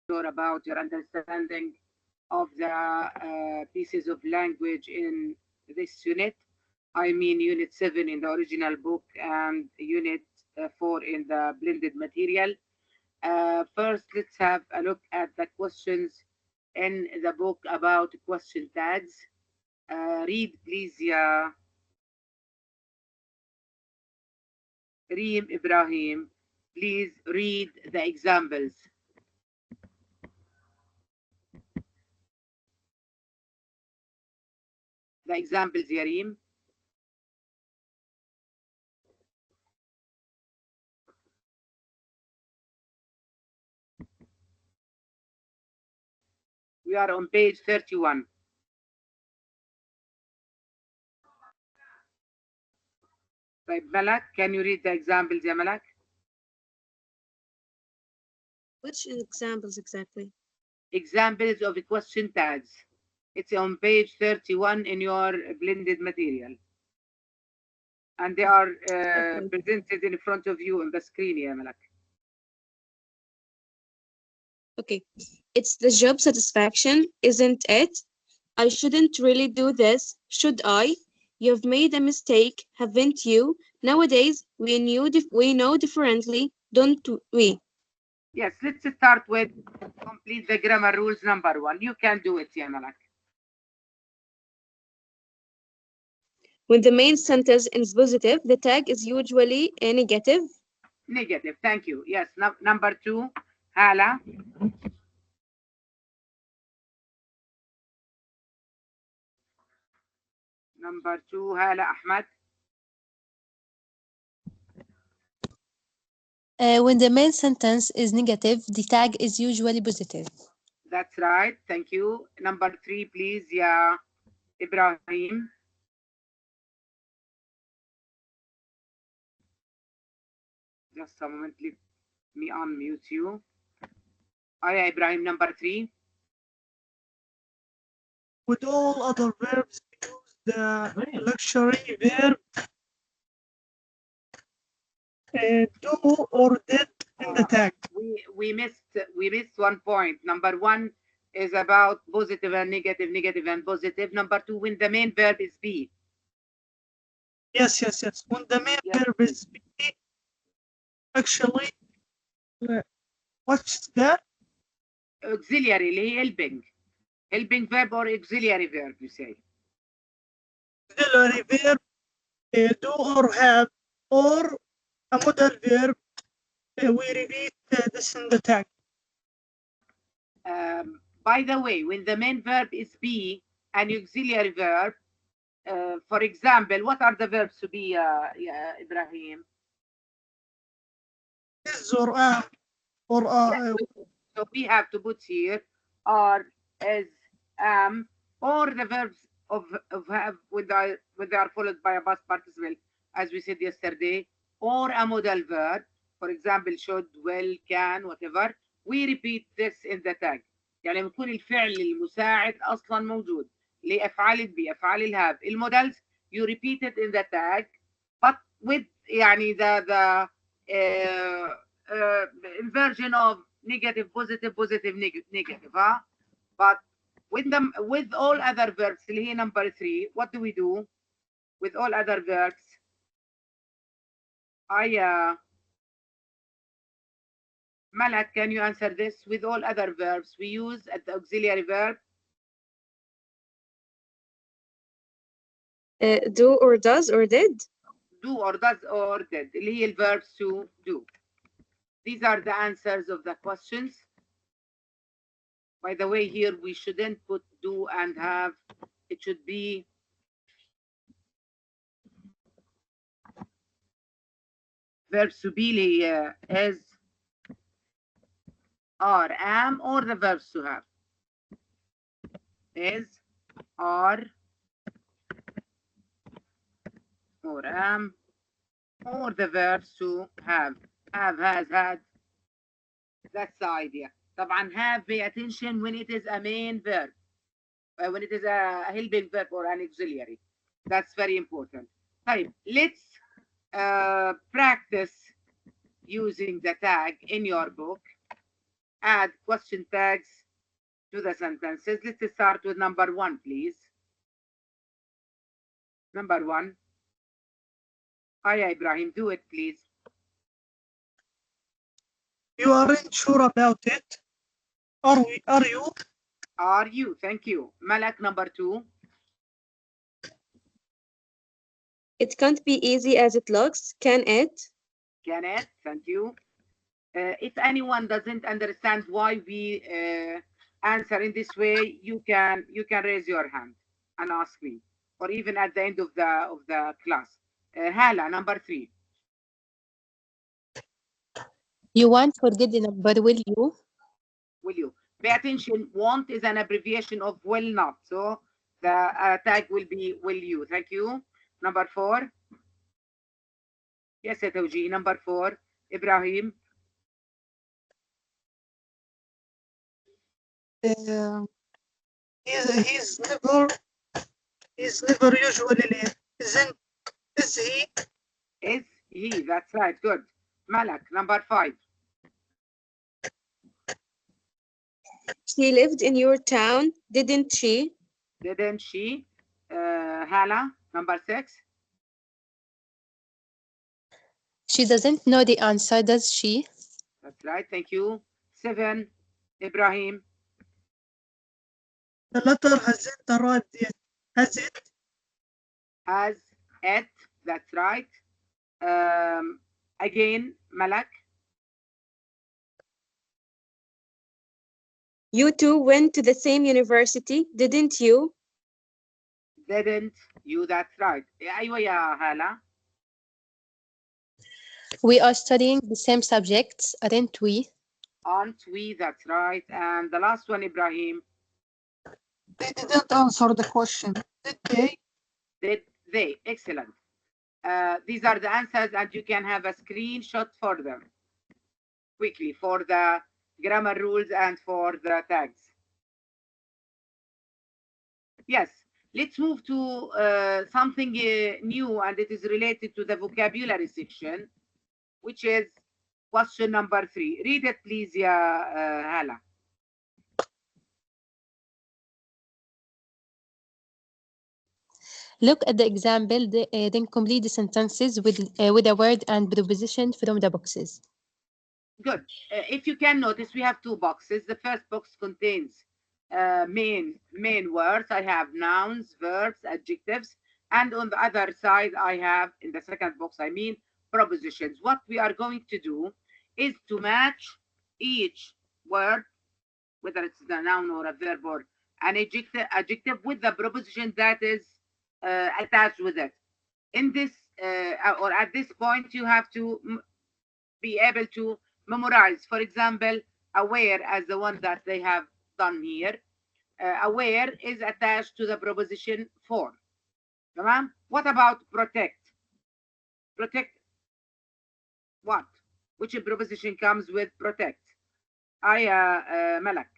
sure about your understanding of the pieces of language in this unit. I mean, Unit 7 in the original book and Unit 4 in the blended material. First, let's have a look at the questions in the book about question tags. Read, please, ya Reem Ibrahim. Please read the examples. The examples, ya Reem. We are on page 31. طيب Malak, can you read the examples, ya Malak? Which examples exactly? Examples of the question tags. It's on page 31 in your blended material. And they are presented in front of you on the screen, ya Malak. Okay. It's the job satisfaction, isn't it? I shouldn't really do this, should I? You've made a mistake, haven't you? Nowadays, we know differently, don't we? Yes, let's start with complete the grammar rules number 1. You can do it, ya Malak. When the main sentence is positive, the tag is usually a negative. Negative, thank you. Yes, number 2, Hala. Number 2, Hala Ahmad. When the main sentence is negative, the tag is usually positive. That's right, thank you. Number 3, please, ya Ibrahim. Just a moment, let me unmute you. Aya Ibrahim, number 3. With all other verbs, use the luxury verb do or did in the tag. We missed 1 point. Number 1 is about positive and negative, negative and positive. Number 2, when the main verb is be. Yes. When the main verb is be, actually, what's that? Auxiliary, اللي هي helping verb or auxiliary verb, you say. Auxiliary verb, do or have, or a modal verb. We repeat this in the tag. By the way, when the main verb is be, an auxiliary verb, for example, what are the verbs to be, Ibrahim? Is or or So we have to put here are, is, or the verbs of have when they are followed by a past participle, as we said yesterday, or a modal verb, for example, should, will, can, whatever. We repeat this in the tag. يعني بيكون الفعل المساعد اصلا موجود لافعال البي، افعال الهاف، المودلز you repeat it in the tag but with يعني the inversion of negative, positive, positive, negative, huh? But with all other verbs, اللي هي number 3, what do we do with all other verbs? Malak, can you answer this? With all other verbs, we use the auxiliary verb. Do or does or did. Do or does or did. اللي هي verbs to do. These are the answers of the questions. By the way, here we shouldn't put do and have. It should be verbs to be is, are, am, or the verbs to have. Is, are, or am, or the verbs to have, has, had. That's the idea. طبعا have, pay attention when it is a main verb, when it is a helping verb or an auxiliary. That's very important. طيب, let's practice using the tag in your book. add question tags to the sentences. Let's start with number 1, please. Number 1. Hiya, Ibrahim, do it, please. You aren't sure about it. Are you? Are you? Thank you. Malak, number 2. It can't be easy as it looks, can it? Can it? Thank you. If anyone doesn't understand why we answer in this way, you can raise your hand and ask me, or even at the end of the class. Hala, number 3. You won't forget the number, will you? Will you? Pay attention. Want is an abbreviation of will not. So the tag will be will you. Thank you. Number 4. Yes, Tawji. Number 4. Ibrahim. Uh, he's never usually late. Is he? Is he? That's right. Good. Malak. Number 5. She lived in your town, didn't she? Didn't she? Hala. Number 6. She doesn't know the answer, does she? That's right. Thank you. 7. Ibrahim. The letter hasn't arrived yet. Has it? Has it. That's right. Again, Malak. You two went to the same university, didn't you? Didn't you? That's right. أيوة يا هالة. We are studying the same subjects, aren't we? Aren't we? That's right. And the last one, Ibrahim. They didn't answer the question, did they? Did they? Excellent. These are the answers, and you can have a screenshot for them quickly for the grammar rules and for the tags. Yes, let's move to something new, and it is related to the vocabulary section, which is question number 3. Read it, please, ya Hala. Look at the example, then complete the sentences with a word and preposition from the boxes. Good. If you can notice, we have 2 boxes. The first box contains main words. I have nouns, verbs, adjectives, and on the other side, I have, in the second box, I mean, prepositions. What we are going to do is to match each word, whether it's a noun or a verb or an adjective with the preposition that is attached with it. In this or at this point, you have to be able to memorize. For example, aware as the one that they have done here. Aware is attached to the preposition for. Tamam? What about protect? Protect what? Which preposition comes with protect? Malak.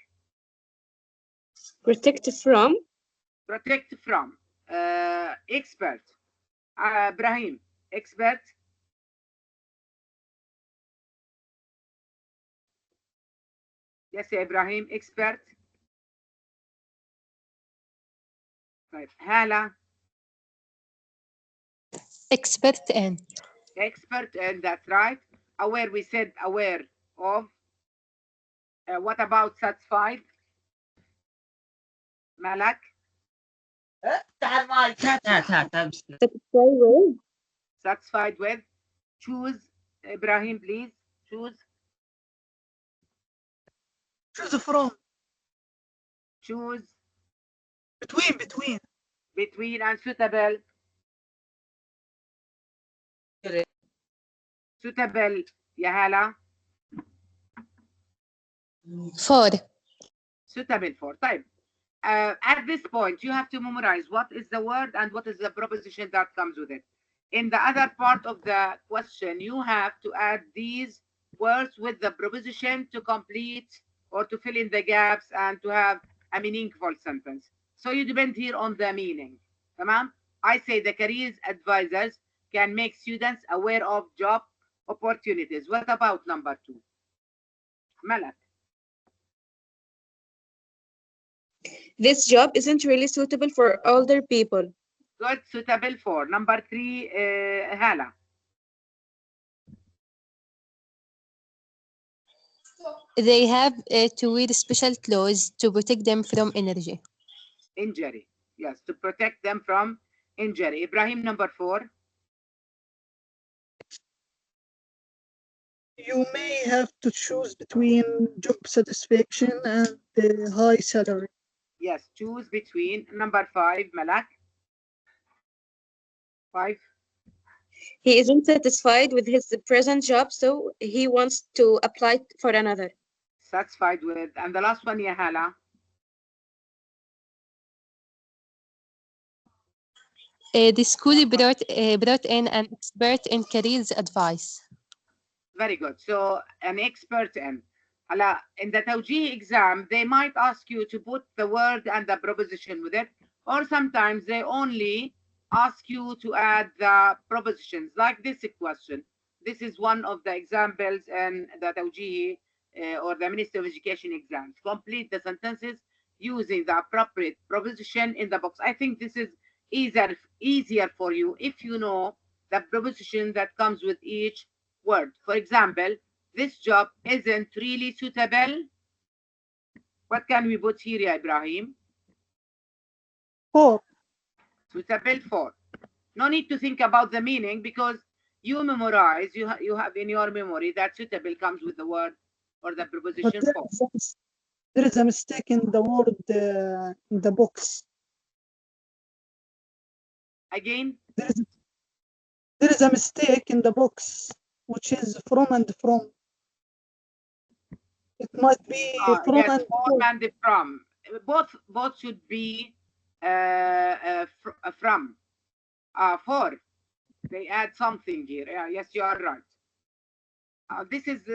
Protect from? Protect from. Expert. Ibrahim. Expert. Yes, Ibrahim. Expert. Right. Hala. Expert in. Expert, and that's right. Aware, we said aware of. What about satisfied? Malak. Satisfied with? Satisfied with. Choose. Ibrahim, please. Choose. Choose from. Choose. Between. Between and suitable. Suitable. Ya Hala. For. Suitable for. Type. At this point, you have to memorize what is the word and what is the preposition that comes with it. In the other part of the question, you have to add these words with the preposition to complete or to fill in the gaps and to have a meaningful sentence. So you depend here on the meaning. Tamam? I say the careers advisors can make students aware of job opportunities. What about number 2? Malak. This job isn't really suitable for older people. Good, suitable for. Number 3, Hala. They have to wear special clothes to protect them from energy. Injury. Yes, to protect them from injury. Ibrahim, number 4. You may have to choose between job satisfaction and high salary. Yes, choose between. Number 5, Malak. 5. He isn't satisfied with his present job, so he wants to apply for another. Satisfied with. And the last one, Yahala. The school brought in an expert in careers advice. Very good. So an expert in. In the توجيه exam, they might ask you to put the word and the preposition with it, or sometimes they only ask you to add the prepositions, like this question. This is one of the examples in the توجيه or the Ministry of Education exams. Complete the sentences using the appropriate preposition in the box. I think this is easier for you if you know the preposition that comes with each word. For example, this job isn't really suitable. What can we put here, Ibrahim? 4. Suitable for. No need to think about the meaning because you memorize, you have in your memory that suitable comes with the word or the But preposition for. there is a mistake in the word in the box. Again, There is, there is a mistake in the box, which is from and from. It might be from yes, and from from. and from. Both should be from. For. They add something here. Yes, you are right. This is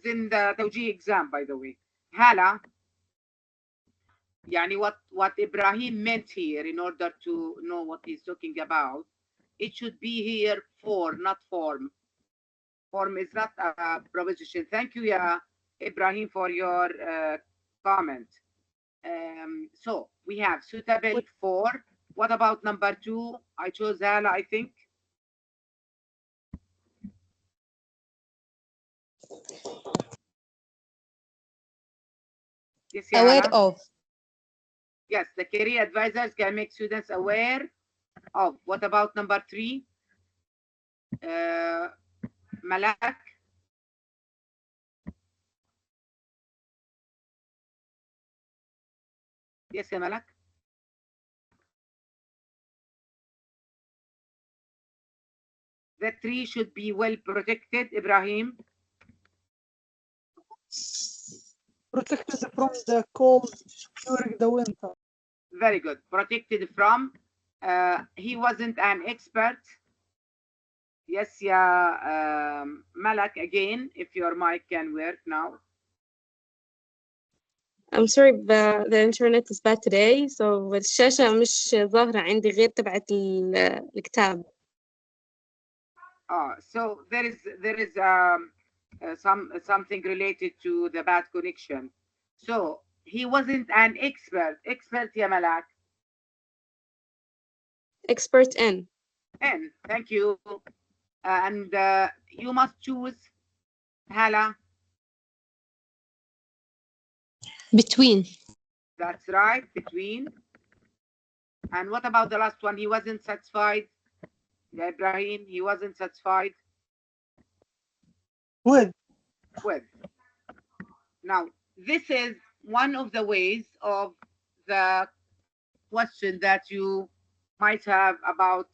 in the توجيه exam, by the way. Hala, يعني what Ibrahim meant here in order to know what he's talking about, it should be here for, not form. Form is not a preposition. Thank you, Ibrahim, for your comment. So we have suitable for. What about number 2? I chose Hala, I think. Yes, Aware Hala. of. Yes, the career advisors can make students aware of. What about number 3? Malak. Yes, Malak. The tree should be well protected, Ibrahim. Protected from the cold during the winter. Very good. Protected from. He wasn't an expert. Yes, yeah. Malak, again, if your mic can work now. I'm sorry, but the internet is bad today, so الشاشة مش ظاهرة عندي غير تبعت الكتاب. So there is something related to the bad connection. So he wasn't an expert. Expert, ya Malak. Expert in. And thank you. And you must choose Hala. Between. That's right, between. And what about the last one? He wasn't satisfied. Yeah, Ibrahim, he wasn't satisfied With. with. Now, this is one of the ways of the question that you might have about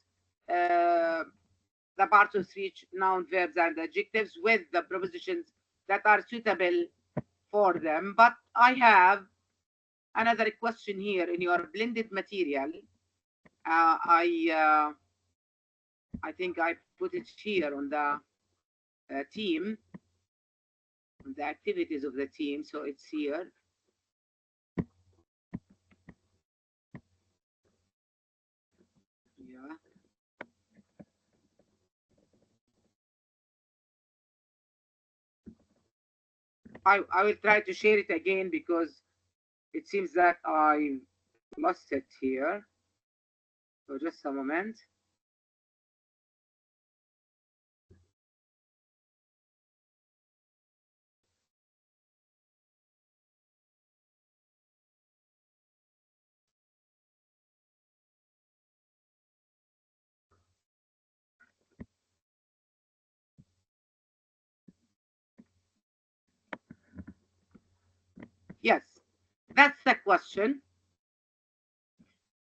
the parts of speech, noun, verbs, and adjectives with the prepositions that are suitable for them. But I have another question here in your blended material. I think I put it here on the team, on the activities of the team. So it's here. Yeah. I will try to share it again because it seems that I lost it here. So just a moment. Yes, that's the question.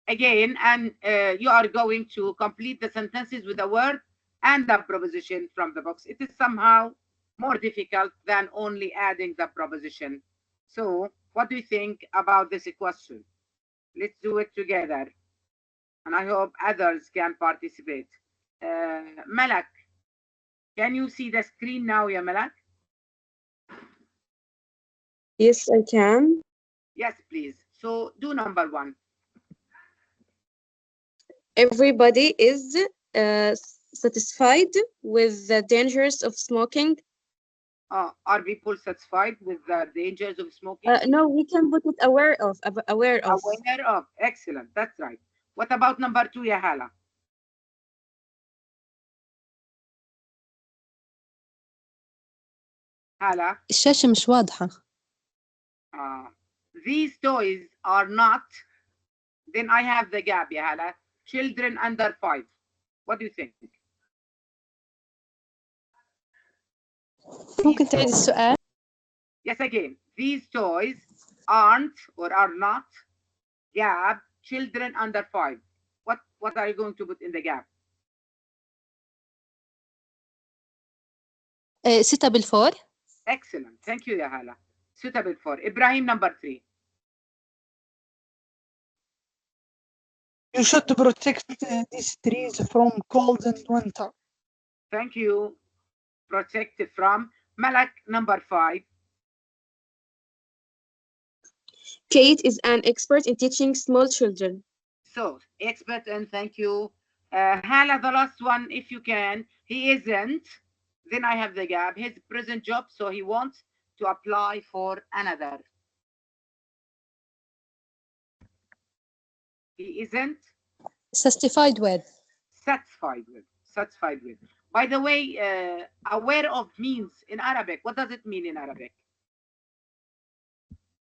Again, and you are going to complete the sentences with a word and a preposition from the box. It is somehow more difficult than only adding the preposition. So what do you think about this question? Let's do it together. And I hope others can participate. Malak, can you see the screen now, ya Malak? Yes, I can. Yes, please. So do number one. Everybody is satisfied with the dangers of smoking. Are people satisfied with the dangers of smoking? No, we can put it aware of, aware of. Aware of. Excellent. That's right. What about number two, ya Hala? Hala? الشاشة مش واضحة. Uh, these toys are not. Then I have the gap, ya Hala. Children under 5. What do you think? ممكن تعيد السؤال؟ Yes, again. These toys aren't or are not gap children under 5. What are you going to put in the gap? suitable for. Excellent. Thank you, ya Hala. Suitable for. Ibrahim, number 3. You should protect these trees from cold and winter. Thank you. Protect from. Malak, number 5. Kate is an expert in teaching small children. So, expert, and thank you. Hala, the last one, if you can. He isn't. Then I have the gap. His present job, so he wants to apply for another. He isn't satisfied with. satisfied with. Satisfied with. By the way, aware of means in Arabic. What does it mean in Arabic?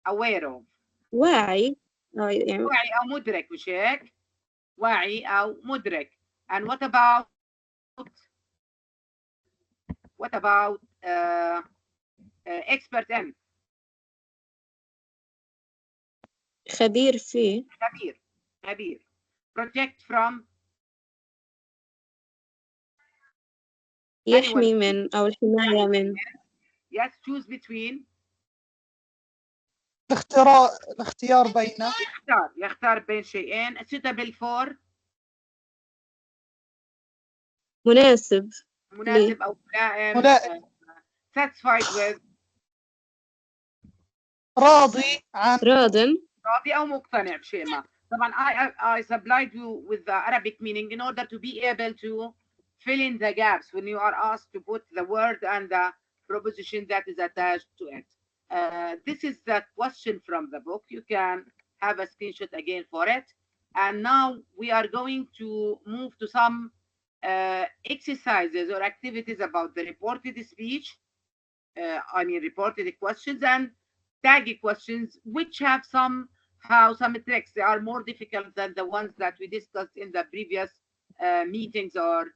Aware of. Why? واعي أو مدرك مش هيك؟ واعي أو مدرك. And what about expert in? خبير فيه. خبير. Protect from. يحمي من أو الحماية من. Yes, choose between. الاختيار بين. يختار بين شيئين. Suitable for. مناسب أو ملائم. Satisfied with. راضي عن. راضي أو مقتنع بشيء ما. طبعا I supplied you with the Arabic meaning in order to be able to fill in the gaps when you are asked to put the word and the preposition that is attached to it. This is the question from the book. You can have a screenshot again for it. And now we are going to move to some exercises or activities about the reported speech. Reported questions and taggy questions, which have some tricks. They are more difficult than the ones that we discussed in the previous meetings or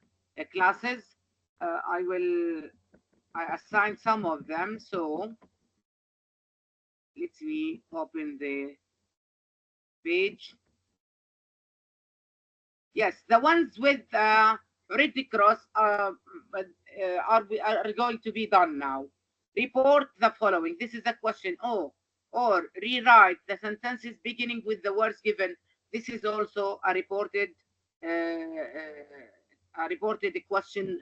classes. I assign some of them. So let me open the page. Yes, the ones with red cross are going to be done now. Report the following. This is a question. Or rewrite the sentences beginning with the words given. This is also a reported question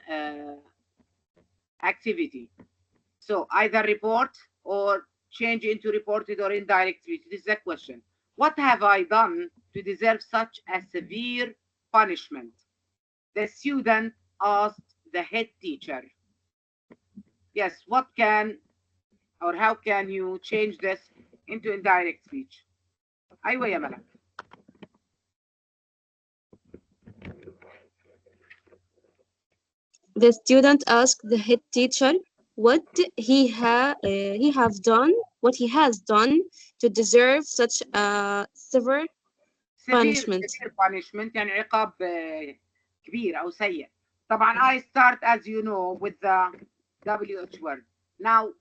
activity. So either report or change into reported or indirect speech. This is a question. What have I done to deserve such a severe punishment? The student asked the head teacher. Yes, what can or how can you change this into indirect speech? أيوة يا ملك. The student asked the head teacher what what he has done to deserve such a severe punishment. severe punishment يعني عقاب كبير أو سيء. طبعا I start as you know with the WH word. Now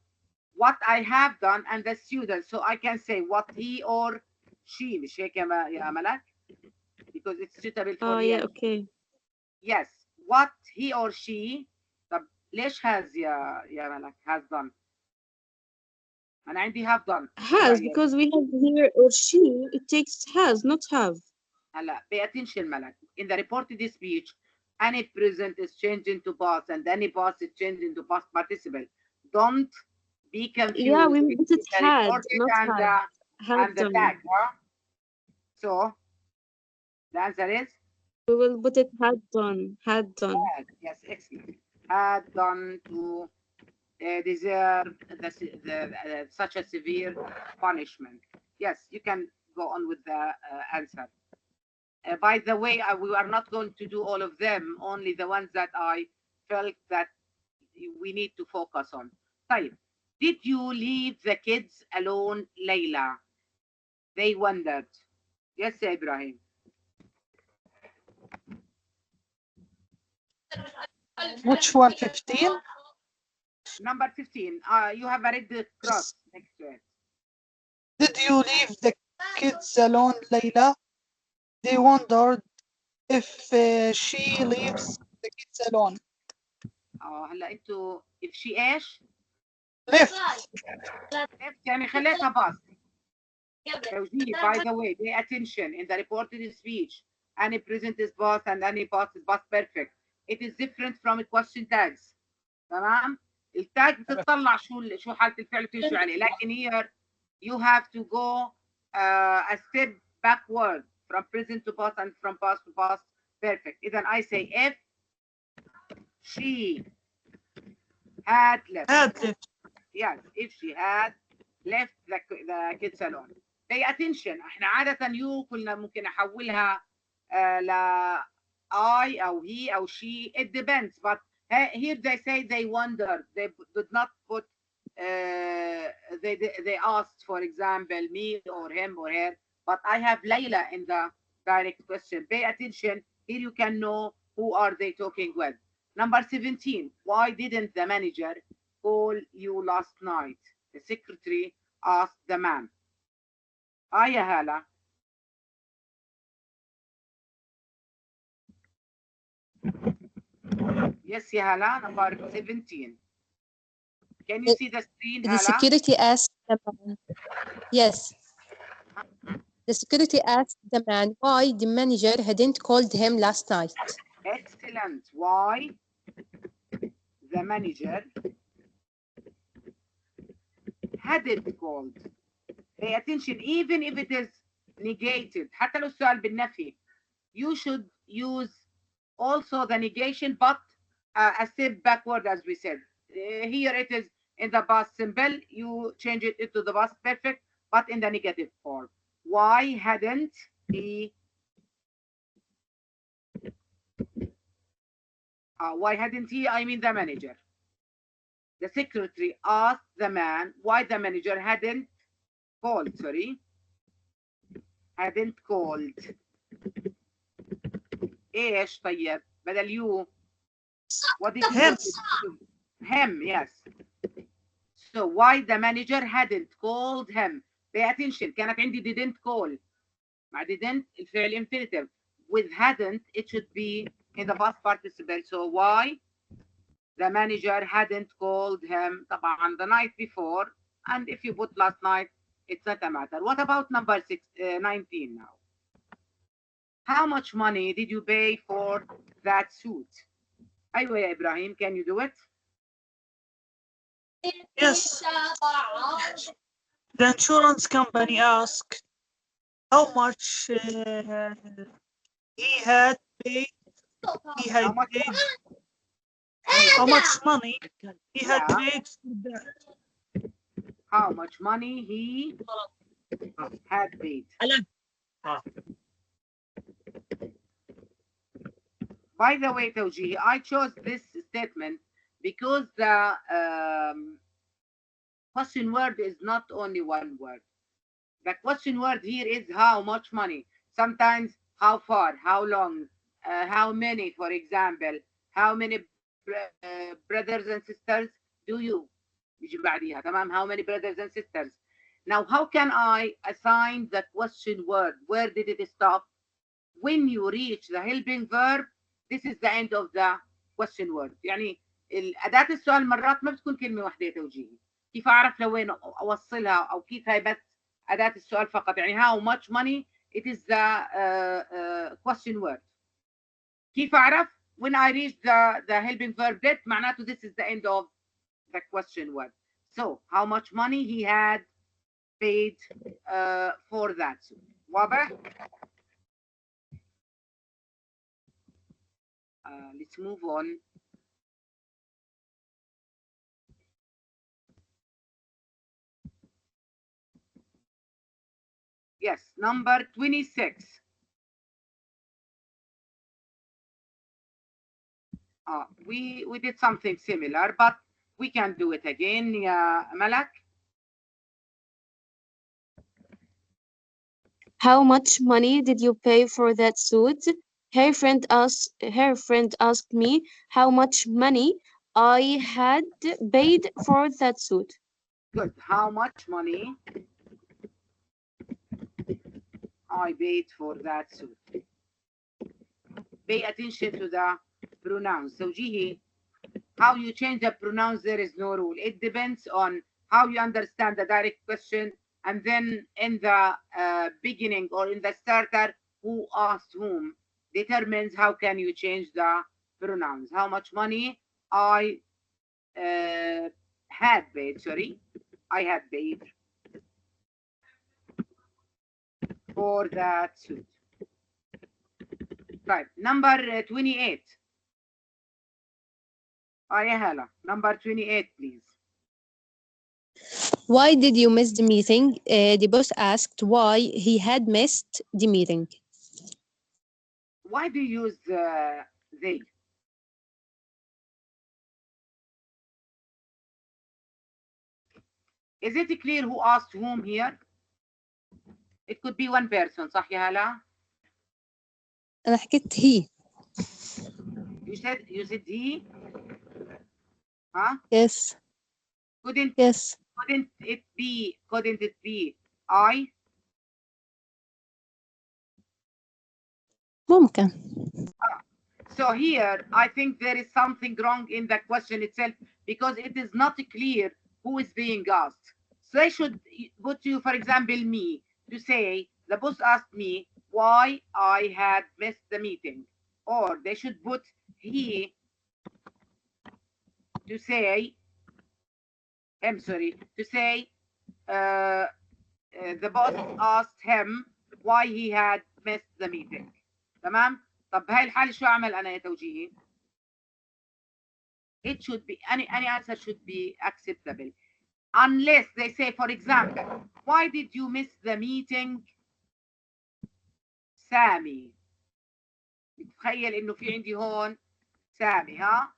what I have done and the student, so I can say what he or she, مش هيك يا ملك, because it's suitable for he Yeah, and she. okay. Yes, what he or she. طب ليش has يا ملك has done؟ أنا عندي have done. شو Has, رأيك؟ because we have here or she, it takes has, not have. هلا pay attention ملك. In the reported speech, any present is changed into past and any past is changed into past participle. Don't be Yeah, confused we between put it the had, reported not and had. Had the tag. done. Huh? So the answer is We will put it had done. Had done. yes, excellent. Had done to deserve such a severe punishment. Yes, you can go on with the answer. By the way, we are not going to do all of them, only the ones that I felt that we need to focus on. طيب, did you leave the kids alone, Layla? They wondered. Yes, Ibrahim. Which one? 15? Number 15. You have a red cross next to it. Did you leave the kids alone, Layla? They wondered if she leaves the kids alone. هلا انتوا if she ايش؟ Left. left يعني خليتها باص. توجيه, by the way, pay attention in the reported speech. Any present is past and any past is past perfect. It is different from question tags. تمام؟ التاج بتطلع شو حالة الفعل بتمشي عليه، لكن here you have to go a step backward from present to past and from past to past perfect. إذا I say if she had left. Had left. Yes, if she had left the kids alone. Pay attention. احنا عادة you كنا ممكن احولها ل I أو he أو she. It depends. But here they say they wondered. They did not put they asked, for example, me or him or her. But I have Layla in the direct question. Pay attention. Here you can know who are they talking with. Number 17. Why didn't the manager call you last night? The secretary asked the man. يا هالة. Yes, يا هالة. Number 17. Can you see the screen, The هالة? security asked the man. Yes. The security asked the man why the manager hadn't called him last night. Excellent. Why the manager hadn't called. Pay attention, even if it is negated. حتى لو السؤال بالنفي. You should use also the negation, but a step backward, as we said. Here it is in the past simple. You change it into the past perfect, but in the negative form. Why hadn't he? Why hadn't he? I mean the manager. The secretary asked the man why the manager hadn't called. Sorry, hadn't called. ايش طيب بدل you? What did you Him. do? Him, yes. So why the manager hadn't called him? Pay attention. كانت عندي didn't call. مع didn't الفعل infinitive. With hadn't it should be in the past participle. So why the manager hadn't called him طبعا the night before, and if you put last night it's not a matter. What about number 19 now? How much money did you pay for that suit? أيوة يا إبراهيم, can you do it? Yes. The insurance company asked how much he had paid. He had How much? paid. How much money he had Yeah. paid for that. How much money he had paid. By the way, توجيهي, I chose this statement because the question word is not only one word. The question word here is how much money. Sometimes how far, how long, how many, for example, how many brothers and sisters do you? يجي بعديها تمام. How many brothers and sisters? Now, how can I assign the question word? Where did it stop? When you reach the helping verb, this is the end of the question word. يعني أداة السؤال مرات ما بتكون كلمة واحدة توجيهي. كيف أعرف لوين أوصلها أو كيف هي بس أداة السؤال فقط. يعني how much money, it is the question word. كيف أعرف when I reach the helping verb did معناته this is the end of the question word. So how much money he had paid for that. واضح؟ Let's move on. Yes, number 26. We did something similar, but we can do it again. يا ملك. How much money did you pay for that suit? Her friend asked me how much money I had paid for that suit. Good. How much money I paid for that suit? Pay attention to the pronouns. توجيهي, how you change the pronouns, there is no rule. It depends on how you understand the direct question, and then in the beginning or in the starter, who asked whom determines how can you change the pronouns. How much money I had paid, I had paid for that suit. Right, number 28. يا هلا. Number 28, please. Why did you miss the meeting? The boss asked why he had missed the meeting. Why do you use they? Is it clear who asked whom here? It could be one person, صح يا هلا؟ أنا حكيت he. You said he? Huh? Yes. Couldn't Yes. it be I? ممكن. So here, I think there is something wrong in the question itself because it is not clear who is being asked. So they should put you, for example, me, to say, the boss asked me why I had missed the meeting. Or they should put he to say, to say, the boss asked him why he had missed the meeting. تمام؟ طب بهاي الحالة شو أعمل أنا يا توجيهي؟ It should be, any answer should be acceptable. Unless they say, for example, why did you miss the meeting, سامي؟ تخيل إنه في عندي هون سامي, ها?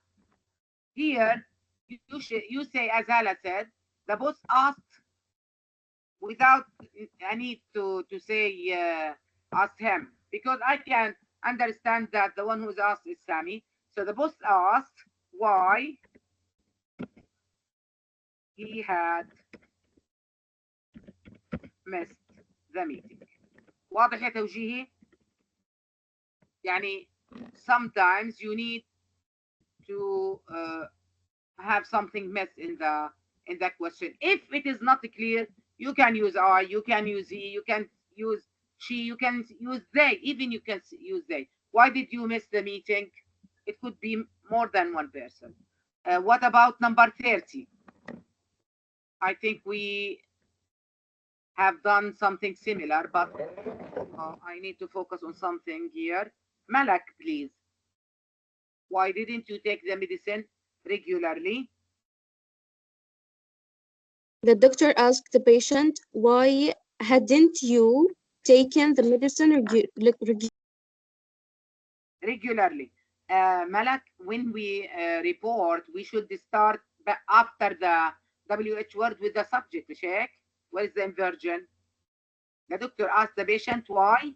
Here, you say, as Hala said, the boss asked without a need to say ask him, because I can understand that the one who's asked is Sami. So the boss asked why he had missed the meeting. واضح يا توجيهي؟ يعني sometimes you need to have something missed in the question. If it is not clear, you can use I, you can use he, you can use she, you can use they, even you can use they. Why did you miss the meeting? It could be more than one person. What about number 30? I think we have done something similar, but I need to focus on something here. Malak, please. Why didn't you take the medicine regularly? The doctor asked the patient, why hadn't you taken the medicine Regularly. Malak, when we report, we should start after the WH word with the subject. Sheikh, what is the inversion? The doctor asked the patient why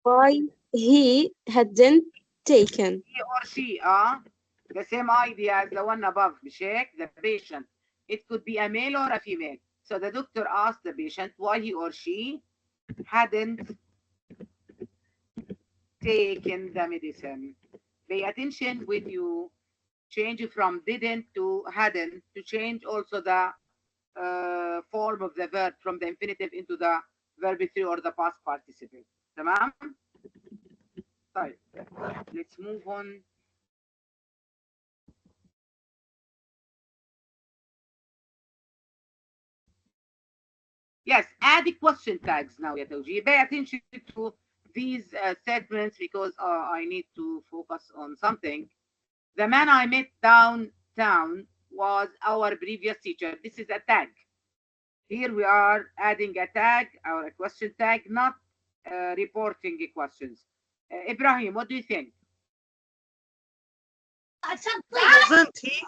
Why he hadn't taken. he or she, the same idea as the one above, Sheikh, the patient. It could be a male or a female. So the doctor asked the patient why he or she hadn't taken the medicine. Pay attention when you change from didn't to hadn't to change also the form of the verb from the infinitive into the verb 3 or the past participle. تمام؟ طيب, let's move on. Yes, add the question tags now, ya توجيه. Pay attention to these statements because I need to focus on something. The man I met downtown was our previous teacher. This is a tag. Here we are adding a tag or a question tag, not reporting questions. Ibrahim, what do you think? Wasn't he?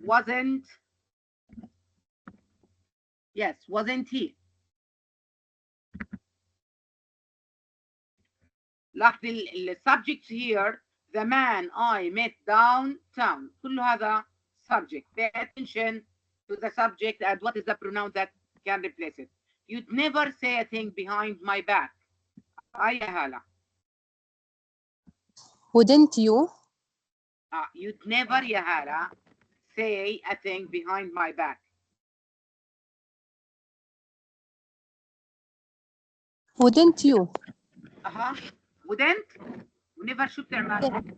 Wasn't. Yes, wasn't he. لاحظ السبجكت here, the man I met downtown. كل هذا subject. Pay attention to the subject and what is the pronoun that can replace it. You'd never say a thing behind my back. يا هلا. Wouldn't you? You'd never, يا هلا, say a thing behind my back. Wouldn't you? wouldn't. Never شو بتعمل؟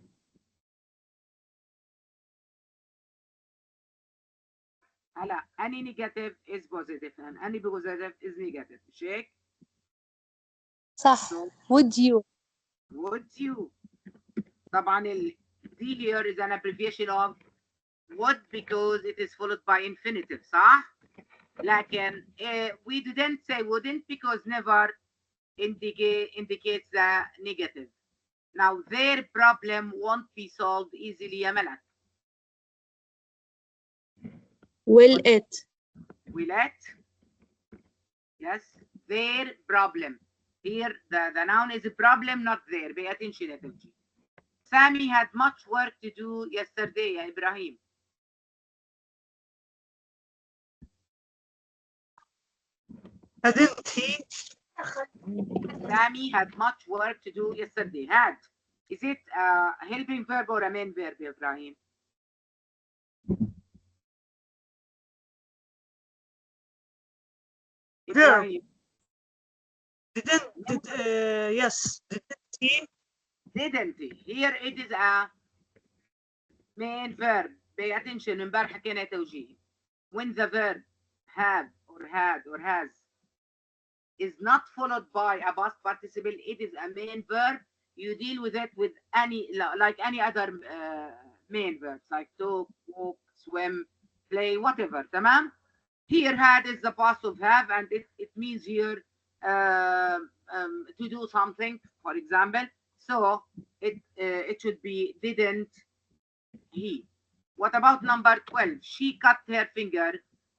هلا any negative is positive and any positive is negative. مش هيك؟ صح. Would you? Would you. طبعا ال D here is an abbreviation of would because it is followed by infinitive, صح؟ لكن we didn't say wouldn't because never indicates the negative. Now their problem won't be solved easily يا ملك. Will it? Will it? Yes, their problem. Here the noun is a problem, not there. Pay attention يا توجيه. Sammy had much work to do yesterday يا إبراهيم. Hadn't he? Sammy had much work to do yesterday. Had. Is it a helping verb or a main verb, Ibrahim? Ibrahim. Yes, didn't he? Didn't he? Here it is a main verb. Pay attention. امبارح حكينا توجيه. When the verb have or had or has is not followed by a past participle, it is a main verb. You deal with it with like any other main verbs, like talk, walk, swim, play, whatever. تمام? Here had is the past of have, and it means here to do something, for example. So it should be didn't he. What about number 12? She cut her finger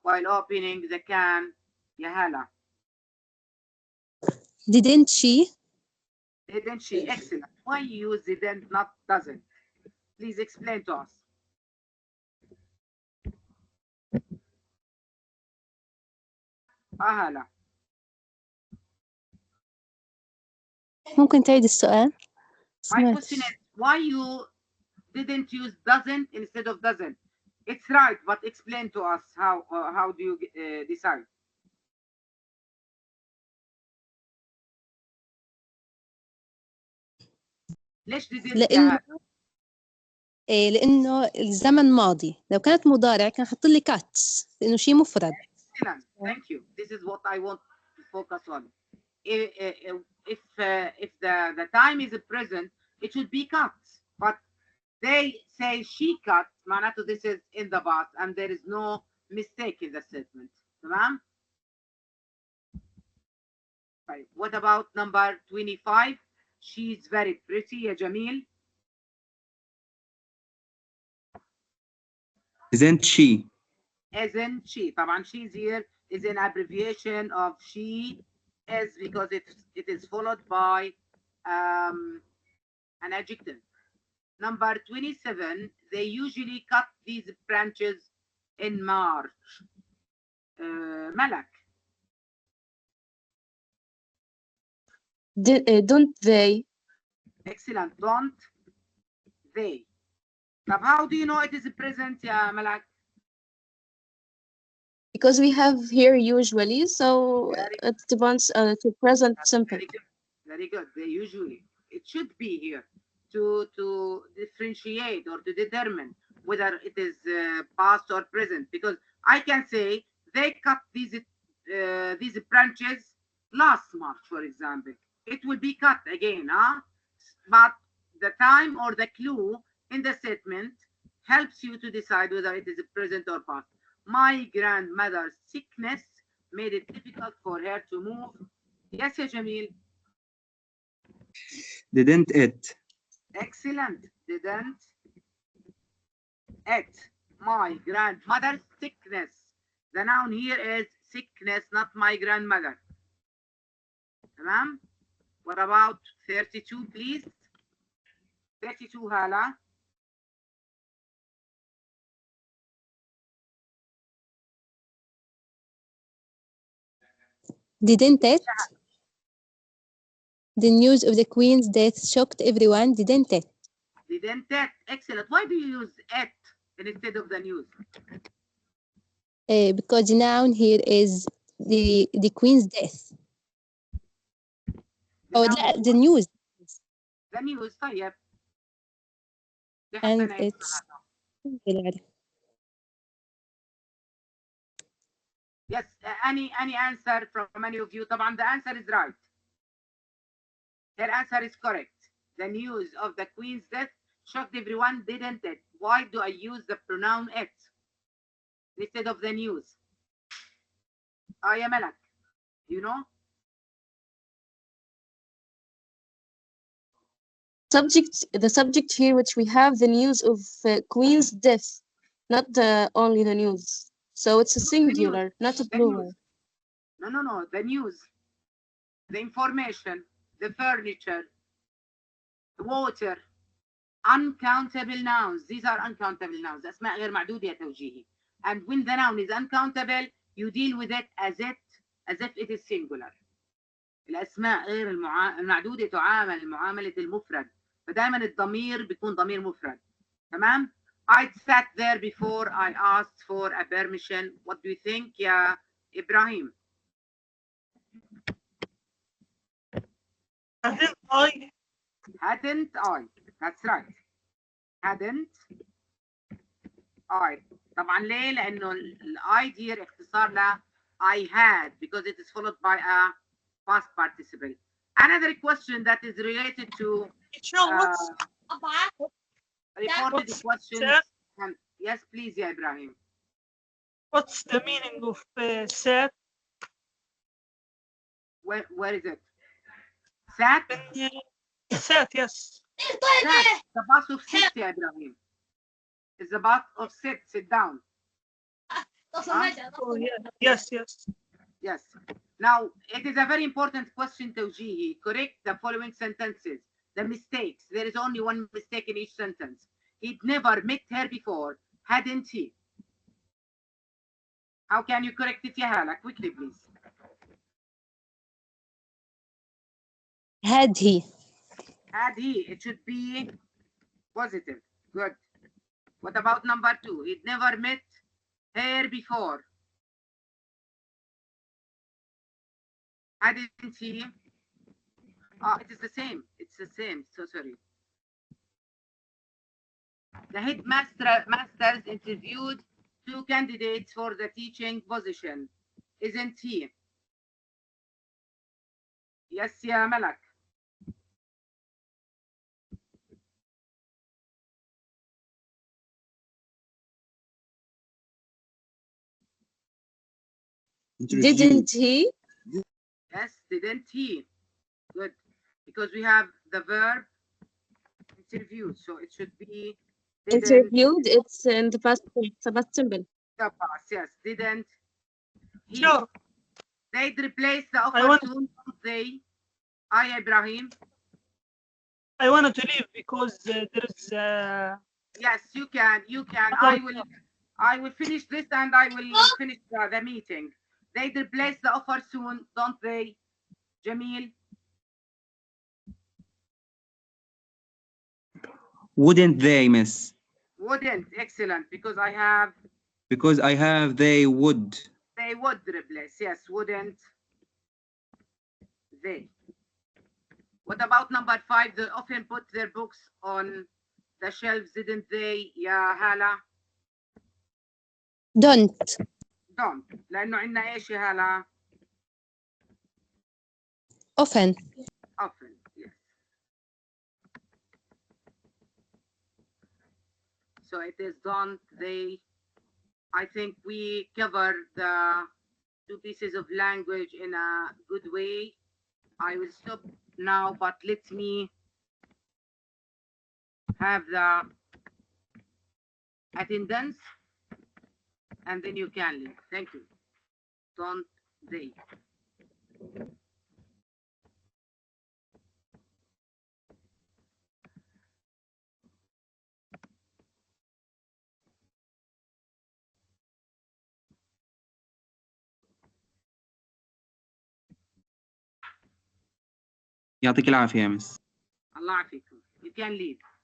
while opening the can. يا هلا. Didn't she? Didn't she? Excellent. Why you use didn't, not doesn't? Please explain to us. هلا. ممكن تعيد السؤال؟ My question is why you didn't use doesn't instead of doesn't? It's right, but explain to us how do you decide? ليش didn't لأنه لأنه الزمن ماضي، لو كانت مضارع كان حط لي كات لأنه شيء مفرد. Excellent. Thank you. This is what I want to focus on. If the time is present, it should be cut. But they say she cut, معناته this is in the past and there is no mistake in the statement. تمام? Right. What about number 25? She's very pretty, يا جميل. Isn't she? Isn't she? طبعا she's here is an abbreviation of she is because it is followed by an adjective. Number 27, they usually cut these branches in March. Malak. Don't they? Excellent. Don't they. طب how do you know it is present يا Malak? Because we have here usually, so it depends to present simple. Very good. Very good. They usually. It should be here to differentiate or to determine whether it is past or present. Because I can say they cut these branches last March, for example. It will be cut again, huh? But the time or the clue in the statement helps you to decide whether it is present or past. My grandmother's sickness made it difficult for her to move. Yes, يا جميل. Didn't it? Excellent. Didn't it? My grandmother's sickness. The noun here is sickness, not my grandmother. تمام? What about 32, please? 32, Hala. Didn't it? The news of the Queen's death shocked everyone, didn't it? Didn't it? Excellent. Why do you use it instead of the news? Because the noun here is the Queen's death. The Oh, noun the news. The news. طيب. دي And حطينا إيه it's معناتها. Yes, any answer from any of you? طبعا the answer is right. Her answer is correct. The news of the Queen's death shocked everyone, didn't it? Why do I use the pronoun it instead of the news? يا ملك, you know? The subject here, which we have the news of Queen's death, not only the news. So it's a singular, not a plural. No. The news, the information, the furniture, the water, uncountable nouns. These are uncountable nouns. أسماء غير معدودة يا توجيهي. And when the noun is uncountable, you deal with it as if it is singular. الأسماء غير المعدودة تعامل معاملة المفرد. فدائما الضمير بيكون ضمير مفرد. تمام؟ I sat there before I asked for a permission. What do you think يا إبراهيم? Hadn't I? That's right. Hadn't I? طبعا ليه؟ لأنه I here اختصار ل I had because it is followed by a past participle. Another question that is related to reported questions. Yes, please, yeah, Ibrahim. What's the meaning of sat? Where is it? Sat? Sat, yes. Sat. The bus of sit, yeah, Ibrahim. It's the bus of sit down. Oh, yeah. Yes. Yes. Now, it is a very important question, Tawjihi. Correct the following sentences. The mistakes. There is only one mistake in each sentence. He'd never met her before, hadn't he? How can you correct it, Yahala? Quickly, please. Had he. Had he. It should be positive. Good. What about number 2? He'd never met her before. Hadn't he? It is the same. It's the same. So sorry. The headmasters interviewed 2 candidates for the teaching position. Isn't he? Yes, ya Malak. Didn't he? Yes, didn't he? Good. Because we have the verb interviewed, so it should be Didn't. Interviewed, it's in the past, it's a past simple. The past, yes. Didn't. He. Sure. They'd replace the offer want- soon, don't they? Ibrahim. I wanted to leave because there is. Yes, you can. You can. I will finish this and I will finish the meeting. They'd replace the offer soon, don't they? Jamil. Wouldn't they, miss? Wouldn't. Excellent. Because I have. Because I have, they would. They would replace. Yes, wouldn't they? What about number 5? They often put their books on the shelves, didn't they? يا هالة. don't Don't. لأنه عندنا إيش يا هالة؟ often Often. Yes. So it is don't they. I think we covered the 2 pieces of language in a good way. I will stop now, but let me have the attendance and then you can leave. Thank you. Don't they. يعطيك العافية يا مس. Allah يعافيكم. You can leave.